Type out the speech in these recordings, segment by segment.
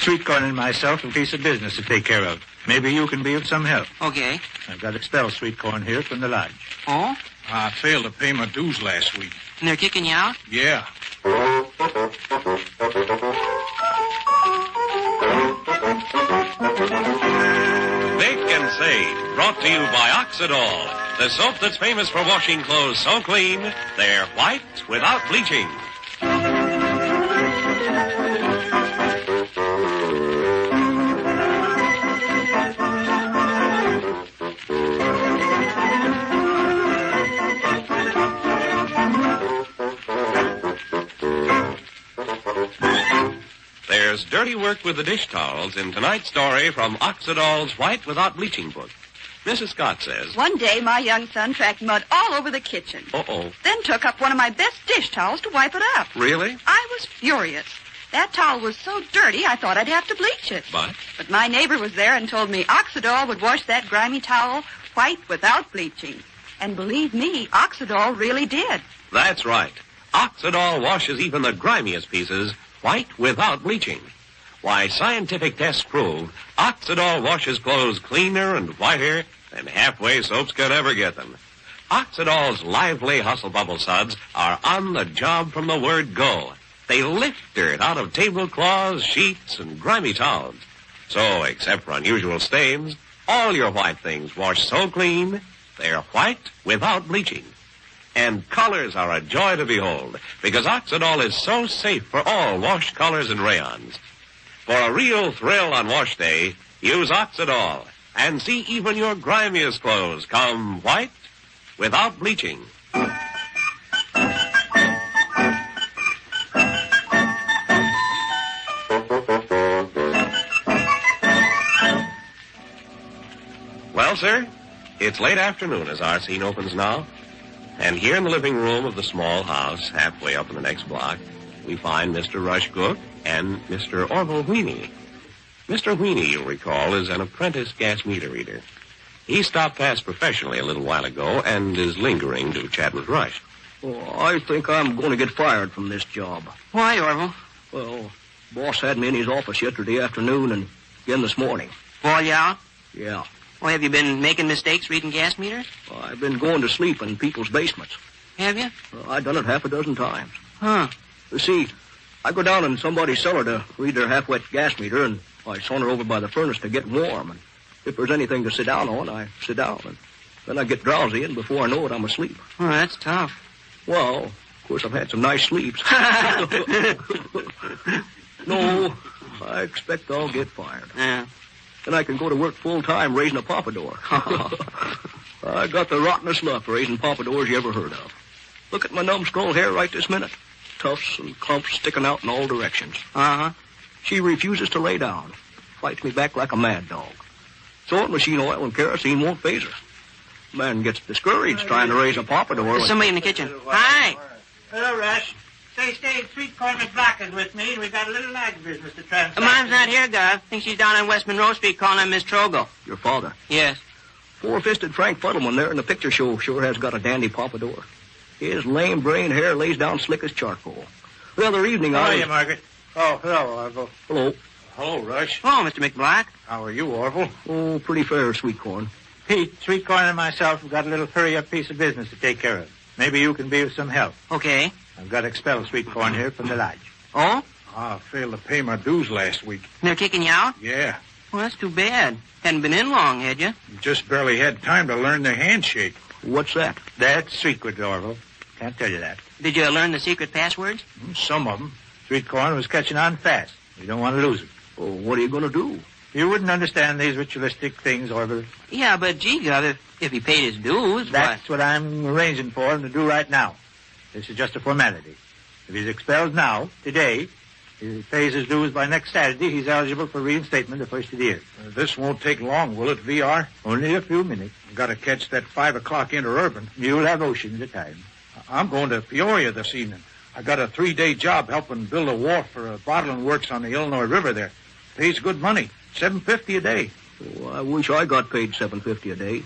Sweet corn and myself have a piece of business to take care of. Maybe you can be of some help. Okay. I've got expelled Sweet corn here from the lodge. Oh? I failed to pay my dues last week. And they're kicking you out? Yeah. Vic and Sade, brought to you by Oxidol, the soap that's famous for washing clothes so clean, they're white without bleaching. There's dirty work with the dish towels in tonight's story from Oxidol's White Without Bleaching book. Mrs. Scott says, One day, my young son tracked mud all over the kitchen. Uh-oh. Then took up one of my best dish towels to wipe it up. Really? I was furious. That towel was so dirty, I thought I'd have to bleach it. But my neighbor was there and told me Oxidol would wash that grimy towel white without bleaching. And believe me, Oxidol really did. that's right. Oxidol washes even the grimiest pieces white without bleaching. Why, scientific tests prove Oxidol washes clothes cleaner and whiter than halfway soaps could ever get them. Oxidol's lively hustle bubble suds are on the job from the word go. They lift dirt out of tablecloths, sheets, and grimy towels. So, except for unusual stains, all your white things wash so clean, they're white without bleaching. And colors are a joy to behold, because Oxidol is so safe for all wash colors and rayons. For a real thrill on wash day, use Oxidol and see even your grimiest clothes come white without bleaching. Well, sir, it's late afternoon as our scene opens now. And here in the living room of the small house, halfway up in the next block, we find Mr. Rush Gook and Mr. Orville Wheeny. Mr. Wheeny, you'll recall, is an apprentice gas meter reader. He stopped past professionally a little while ago and is lingering to chat with Rush. Oh, I think I'm going to get fired from this job. Why, Orville? Well, boss had me in his office yesterday afternoon and again this morning. Ball you out? Yeah. Well, have you been making mistakes reading gas meters? Well, I've been going to sleep in people's basements. Have you? I've done it half a dozen times. Huh. You see, I go down in somebody's cellar to read their half-wet gas meter, and I saunter over by the furnace to get warm. And if there's anything to sit down on, I sit down. And then I get drowsy, and before I know it, I'm asleep. Oh, that's tough. Well, of course, I've had some nice sleeps. No, I expect I'll get fired. Yeah. Then I can go to work full-time raising a pompadour. I got the rottenest luck raising pompadours you ever heard of. Look at my numbskull hair right this minute. Tufts and clumps sticking out in all directions. Uh-huh. She refuses to lay down. Fights me back like a mad dog. Sewing machine oil and kerosene won't phase her. Man gets discouraged trying to raise a pompadour. There's somebody in the kitchen. Hi. Hello, Rush. Stay, Sweet corn and black is with me, and we got a little ag business to transact. Mom's not here, Gov. I think she's down on West Monroe Street calling on Miss Trogo. Your father. Yes. Four-fisted Frank Fuddleman there in the picture show sure has got a dandy pompadour. His lame brain hair lays down slick as charcoal. The other evening How are you, Margaret? Oh, hello, Orville. Hello. Hello, Rush. Oh, Mr. McBlack. How are you, Orville? Oh, pretty fair, Sweet corn. Pete, Sweet corn and myself have got a little hurry-up piece of business to take care of. Maybe you can be of some help. Okay. I've got expelled Sweet corn here from the lodge. Oh? I failed to pay my dues last week. They're kicking you out? Yeah. Well, that's too bad. Hadn't been in long, had you? Just barely had time to learn the handshake. What's that? That's secret, Orville. Can't tell you that. Did you learn the secret passwords? Some of them. Sweet corn was catching on fast. We don't want to lose it. Oh, what are you going to do? You wouldn't understand these ritualistic things, Orville. Yeah, but gee, Gov, if he paid his dues, That's what I'm arranging for him to do right now. This is just a formality. If he's expelled now, today, if he pays his dues by next Saturday, he's eligible for reinstatement the first of the year. This won't take long, will it, VR? Only a few minutes. Got to catch that 5 o'clock interurban. You'll have oceans of time. I'm going to Peoria this evening. I got a 3-day job helping build a wharf for a bottling works on the Illinois River there. Pays good money, $7.50 a day. Oh, I wish I got paid $7.50 a day.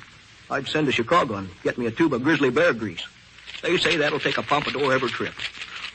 I'd send to Chicago and get me a tube of grizzly bear grease. They say that'll take a pompadour every trip.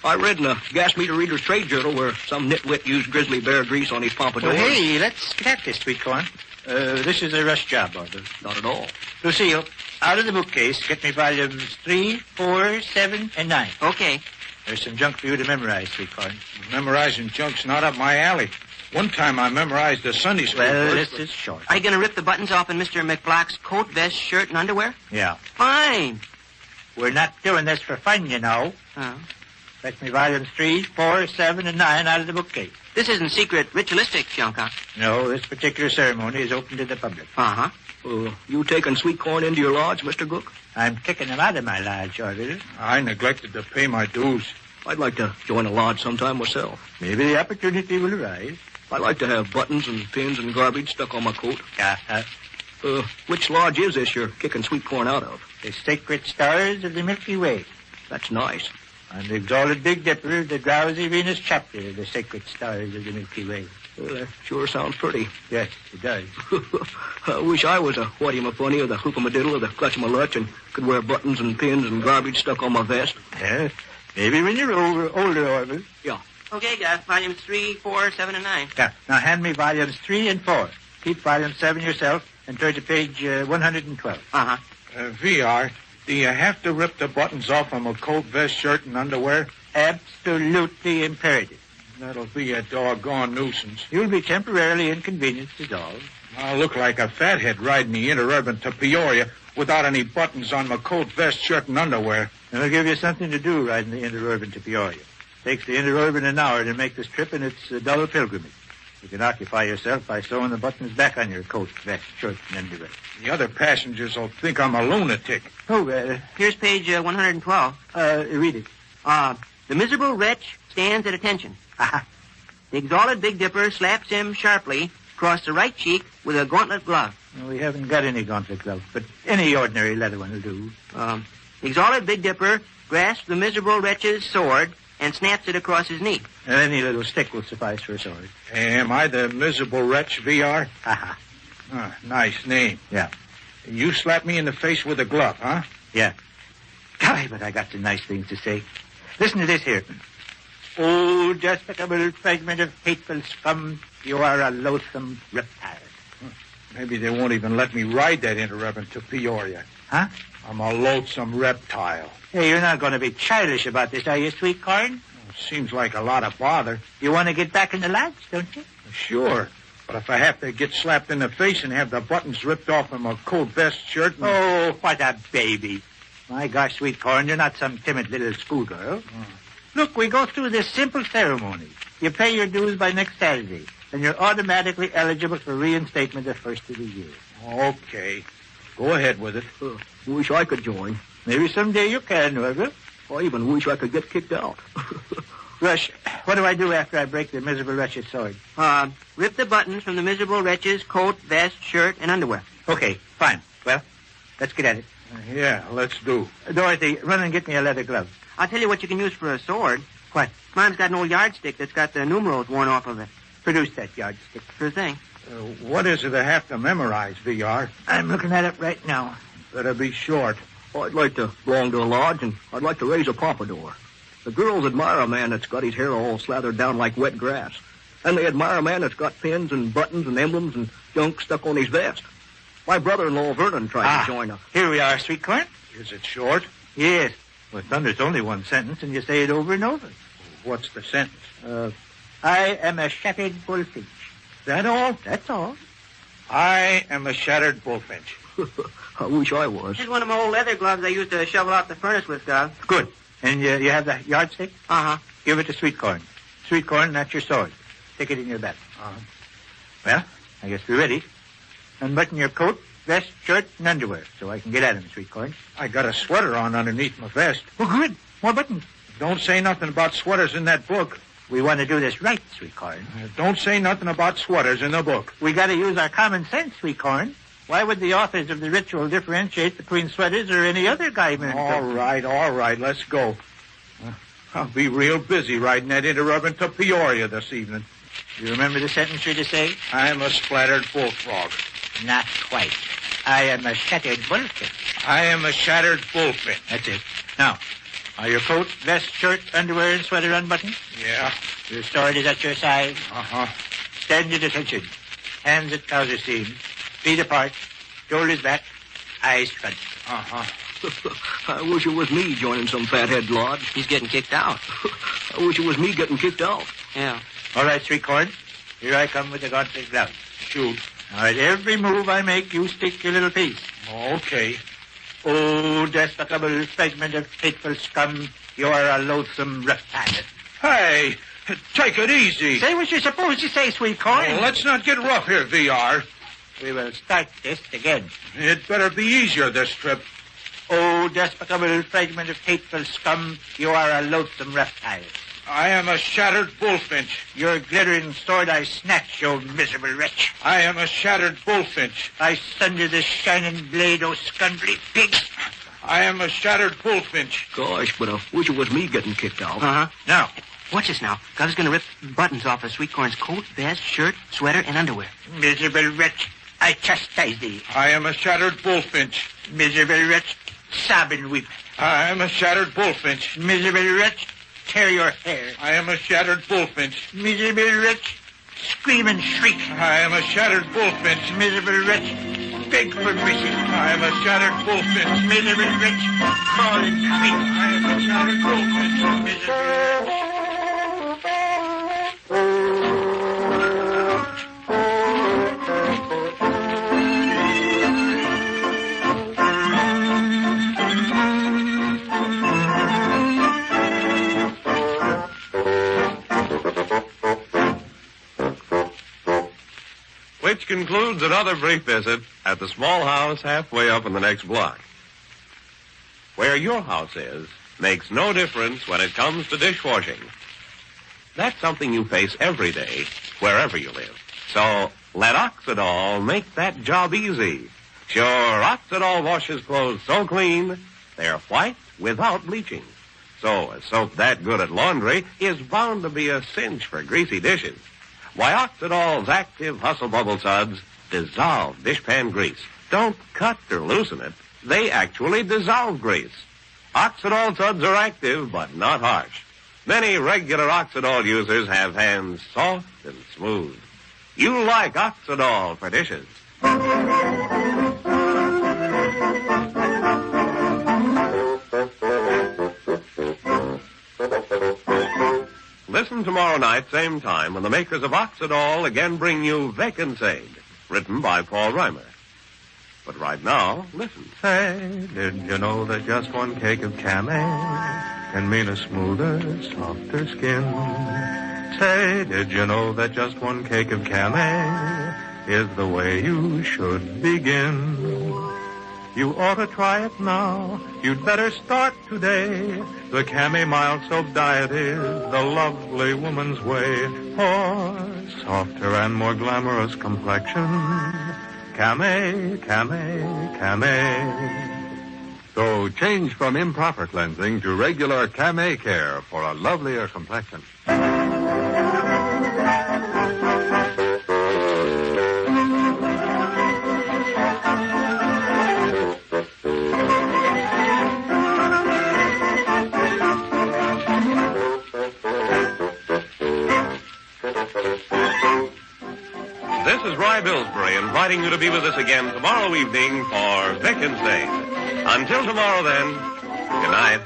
I read in a gas meter reader's trade journal where some nitwit used grizzly bear grease on his pompadour. Well, hey, let's get at this, sweet corn. This is a rush job, Arthur. Not at all. Lucille, out of the bookcase, get me volumes 3, 4, 7, and 9. Okay. There's some junk for you to memorize, sweet corn. Memorizing junk's not up my alley. One time I memorized the Sunday school Well, verse, this is short. Are you going to rip the buttons off in Mr. McBlock's coat, vest, shirt, and underwear? Yeah. Fine. We're not doing this for fun, you know. Oh. Fetch me volumes 3, 4, 7, and 9 out of the bookcase. This isn't secret ritualistic junk, huh? No, this particular ceremony is open to the public. Uh-huh. You taking sweet corn into your lodge, Mr. Gook? I'm kicking them out of my lodge, Orville. I neglected to pay my dues. I'd like to join a lodge sometime myself. Maybe the opportunity will arise. I'd like to have buttons and pins and garbage stuck on my coat. Uh-huh. Which lodge is this you're kicking sweet corn out of? The sacred stars of the Milky Way. That's nice. I'm the exalted Big Dipper, the drowsy Venus chapter of the sacred stars of the Milky Way. That sure sounds pretty. Yes, it does. I wish I was a whatty-ma-funny or the hoop-a-ma-diddle or the clutch-a-ma-lutch and could wear buttons and pins and garbage stuck on my vest. Yeah, maybe when you're older, Orville. Yeah. Okay, guys. Volumes 3, 4, 7, and 9. Yeah. Now hand me volumes 3 and 4. Keep volume 7 yourself and turn to page 112. Uh-huh. VR, do you have to rip the buttons off from a coat, vest, shirt, and underwear? Absolutely imperative. That'll be a doggone nuisance. You'll be temporarily inconvenienced is all. I'll look like a fathead riding the interurban to Peoria without any buttons on my coat, vest, shirt, and underwear. And I'll give you something to do riding the interurban to Peoria. Takes the interurban an hour to make this trip, and it's a double pilgrimage. You can occupy yourself by sewing the buttons back on your coat, vest, shirt, and underwear. The other passengers will think I'm a lunatic. Oh, Here's page 112. read it. The miserable wretch stands at attention. Aha. The exalted Big Dipper slaps him sharply across the right cheek with a gauntlet glove. Well, we haven't got any gauntlet gloves, but any ordinary leather one will do. The exalted Big Dipper grasps the miserable wretch's sword and snaps it across his knee. Any little stick will suffice for a sword. Am I the miserable wretch, VR? Aha. Nice name. Yeah. You slapped me in the face with a glove, huh? Yeah. Golly, but I got some nice things to say. Listen to this here. Oh, despicable fragment of hateful scum, you are a loathsome reptile. Maybe they won't even let me ride that interurban to Peoria. Huh? I'm a loathsome reptile. Hey, you're not going to be childish about this, are you, sweet corn? Seems like a lot of bother. You want to get back in the lodge, don't you? Sure. But if I have to get slapped in the face and have the buttons ripped off from a coat, vest, shirt... Oh, what a baby. My gosh, sweet corn, you're not some timid little schoolgirl. Look, we go through this simple ceremony. You pay your dues by next Saturday, and you're automatically eligible for reinstatement the first of the year. Okay. Go ahead with it. Wish I could join. Maybe someday you can, Orville. I even wish I could get kicked out. Rush, what do I do after I break the miserable wretch's sword? Rip the buttons from the miserable wretch's coat, vest, shirt, and underwear. Okay, fine. Well, let's get at it. Yeah, let's do. Dorothy, run and get me a leather glove. I'll tell you what you can use for a sword. What? Mine's got an old yardstick that's got the numerals worn off of it. Produce that yardstick. Sure thing. What is it I have to memorize, VR? I'm looking at it right now. Better be short. I'd like to belong to a lodge, and I'd like to raise a pompadour. The girls admire a man that's got his hair all slathered down like wet grass. And they admire a man that's got pins and buttons and emblems and junk stuck on his vest. My brother-in-law, Vernon, tried to join us. Here we are, sweet corn. Is it short? Yes. Well, thunder's only one sentence, and you say it over and over. What's the sentence? I am a shattered bullfinch. That all? That's all. I am a shattered bullfinch. I wish I was. Here's one of my old leather gloves I used to shovel out the furnace with, Gov. Good. And you have the yardstick? Uh-huh. Give it to Sweet Corn. Sweet Corn, that's your sword. Stick it in your belt. Well, I guess we're ready. Unbutton your coat, vest, shirt, and underwear so I can get at him, Sweet Corn. I got a sweater on underneath my vest. Oh, good. More buttons. Don't say nothing about sweaters in that book. We want to do this right, Sweet Corn. Don't say nothing about sweaters in the book. We got to use our common sense, Sweet Corn. Why would the authors of the ritual differentiate between sweaters or any other garment? All right, let's go. I'll be real busy riding that interurban to Peoria this evening. You remember the sentence you're to say? I'm a splattered bullfrog. Not quite. I am a shattered bullfinch. I am a shattered bullfinch. That's it. Now, Are your coat, vest, shirt, underwear, and sweater unbuttoned? Yeah. Your sword is at your side? Uh-huh. Stand at attention. Hands at trouser seams. Feet apart. Shoulders back. Eyes front. Uh-huh. I wish it was me joining some fathead lodge. He's getting kicked out. I wish it was me getting kicked out. Yeah. All right, Sweetcorn. Here I come with the gauntlet gloves. Shoot. All right, every move I make, you stick your little piece. Okay. Oh, despicable fragment of hateful scum, you are a loathsome reptile. Hey, take it easy. Say what you're supposed to say, Sweetcorn. Well, let's not get rough here, VR. We will start this again. It better be easier this trip. Oh, despicable fragment of hateful scum, you are a loathsome reptile. I am a shattered bullfinch. Your glittering sword I snatch, you miserable wretch. I am a shattered bullfinch. I sunder this shining blade, oh scundry pig. I am a shattered bullfinch. Gosh, but I wish it was me getting kicked out. Uh-huh. Now, Watch this now. Gov's gonna rip buttons off of Sweetcorn's coat, vest, shirt, sweater, and underwear. miserable wretch, I chastise thee. I am a shattered bullfinch. Miserable wretch, sob and weep. I am a shattered bullfinch. Miserable wretch, tear your hair. I am a shattered bullfinch. Miserable wretch, scream and shriek. I am a shattered bullfinch. Miserable wretch, beg for mercy. I am a shattered bullfinch. Miserable wretch, crawl and shriek. I am a shattered bullfinch. Miserable Which concludes another brief visit at the small house halfway up in the next block. Where your house is makes no difference when it comes to dishwashing. That's something you face every day, wherever you live. So let Oxidol make that job easy. Sure, Oxidol washes clothes so clean, they're white without bleaching. So a soap that good at laundry is bound to be a cinch for greasy dishes. Why, Oxidol's active hustle bubble suds dissolve dishpan grease. Don't cut or loosen it. They actually dissolve grease. Oxidol suds are active, but not harsh. Many regular Oxidol users have hands soft and smooth. You like Oxidol for dishes. Listen tomorrow night, same time, when the makers of Oxidol again bring you Vic and Sade, written by Paul Reimer. But right now, listen. Say, did you know that just one cake of Camay can mean a smoother, softer skin? Say, did you know that just one cake of Camay is the way you should begin? You ought to try it now. You'd better start today. The Camay Mild Soap Diet is the lovely woman's way for softer and more glamorous complexion. Camay, Camay, Camay. So change from improper cleansing to regular Camay care for a lovelier complexion. This is Rye Billsbury inviting you to be with us again tomorrow evening for Vic and Sade. Until tomorrow, then, good night.